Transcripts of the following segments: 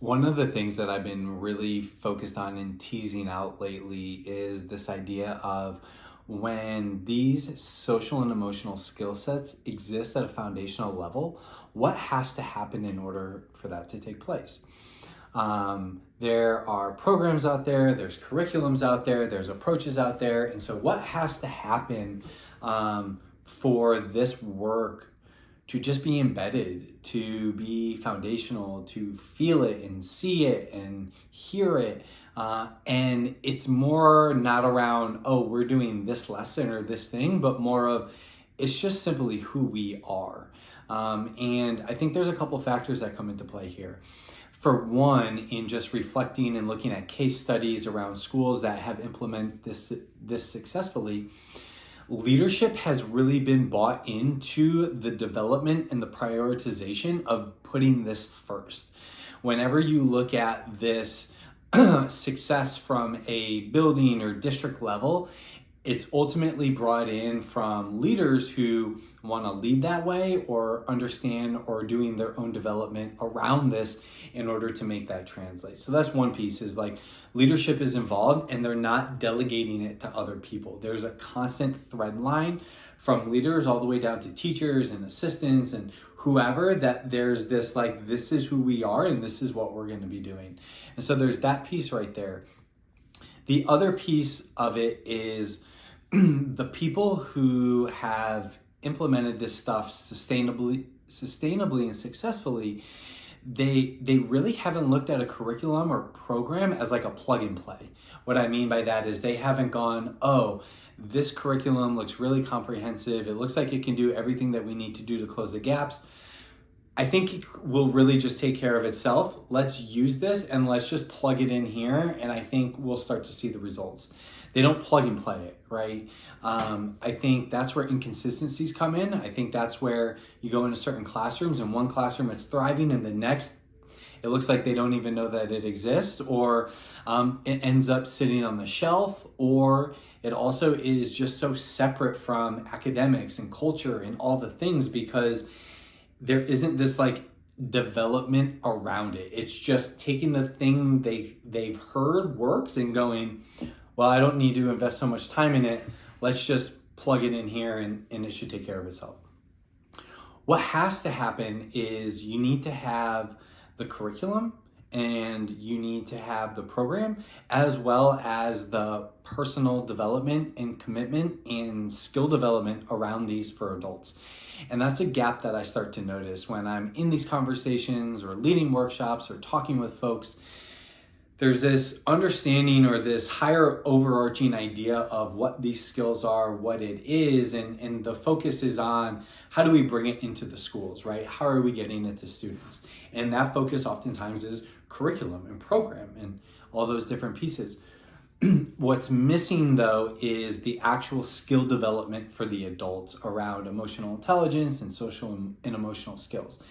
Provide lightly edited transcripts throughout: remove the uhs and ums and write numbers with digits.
One of the things that I've been really focused on and teasing out lately is this idea of when these social and emotional skill sets exist at a foundational level, what has to happen in order for that to take place? There are programs out there, there's curriculums out there, there's approaches out there. And so, what has to happen for this work to just be embedded, to be foundational, to feel it and see it and hear it? And it's more not around, oh, we're doing this lesson or this thing, but more of it's just simply who we are. And I think there's a couple factors that come into play here. For one, in just reflecting and looking at case studies around schools that have implemented this successfully, leadership has really been bought into the development and the prioritization of putting this first. Whenever you look at this success from a building or district level, it's ultimately brought in from leaders who want to lead that way or understand or doing their own development around this in order to make that translate. So that's one piece, is like leadership is involved and they're not delegating it to other people. There's a constant thread line from leaders all the way down to teachers and assistants and whoever, that there's this like, this is who we are and this is what we're going to be doing. And so there's that piece right there. The other piece of it is the people who have implemented this stuff sustainably and successfully, they really haven't looked at a curriculum or program as like a plug and play. What I mean by that is they haven't gone, oh, this curriculum looks really comprehensive. It looks like it can do everything that we need to do to close the gaps. I think it will really just take care of itself. Let's use this and let's just plug it in here. And I think we'll start to see the results. They don't plug and play it, right? I think that's where inconsistencies come in. I think that's where you go into certain classrooms and one classroom it's thriving and the next, it looks like they don't even know that it exists, or it ends up sitting on the shelf, or it also is just so separate from academics and culture and all the things because there isn't this like development around it. It's just taking the thing they've heard works and going, well, I don't need to invest so much time in it. Let's just plug it in here and it should take care of itself. What has to happen is you need to have the curriculum and you need to have the program, as well as the personal development and commitment and skill development around these for adults. And that's a gap that I start to notice when I'm in these conversations or leading workshops or talking with folks. There's this understanding or this higher overarching idea of what these skills are, what it is, and the focus is on how do we bring it into the schools, right? How are we getting it to students? And that focus oftentimes is curriculum and program and all those different pieces. What's missing though is the actual skill development for the adults around emotional intelligence and social and emotional skills.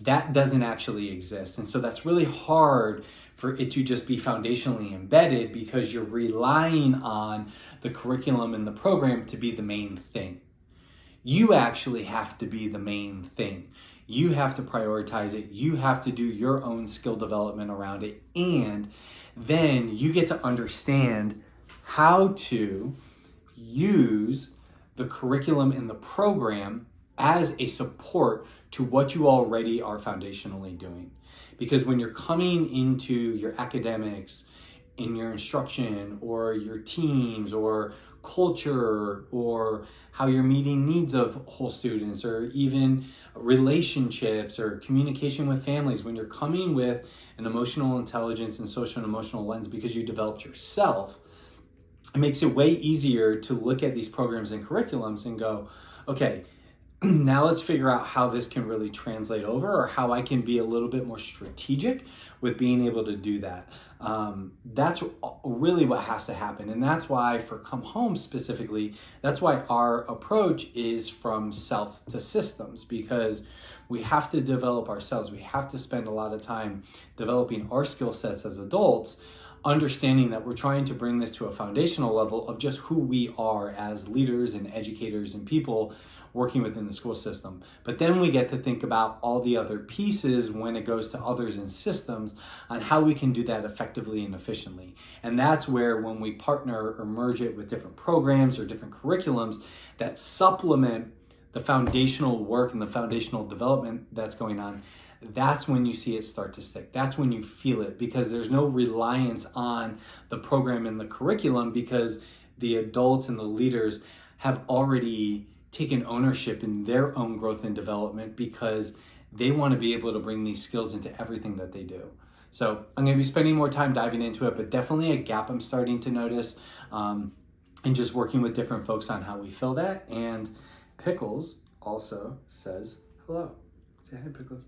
That doesn't actually exist. And so that's really hard for it to just be foundationally embedded because you're relying on the curriculum and the program to be the main thing. You actually have to be the main thing. You have to prioritize it. You have to do your own skill development around it. And then you get to understand how to use the curriculum and the program as a support to what you already are foundationally doing. Because when you're coming into your academics, in your instruction, or your teams, or culture, or how you're meeting needs of whole students, or even relationships or communication with families, when you're coming with an emotional intelligence and social and emotional lens because you developed yourself, it makes it way easier to look at these programs and curriculums and go, okay, now let's figure out how this can really translate over, or how I can be a little bit more strategic with being able to do that. That's really what has to happen. And that's why for Come Home specifically, that's why our approach is from self to systems, because we have to develop ourselves. We have to spend a lot of time developing our skill sets as adults, understanding that we're trying to bring this to a foundational level of just who we are as leaders and educators and people, working within the school system. But then we get to think about all the other pieces when it goes to others and systems on how we can do that effectively and efficiently. And that's where when we partner or merge it with different programs or different curriculums that supplement the foundational work and the foundational development that's going on, that's when you see it start to stick. That's when you feel it, because there's no reliance on the program and the curriculum, because the adults and the leaders have already taken ownership in their own growth and development, because they want to be able to bring these skills into everything that they do. So I'm going to be spending more time diving into it, but definitely a gap I'm starting to notice, and just working with different folks on how we fill that. And Pickles also says hello. Say hi, Pickles.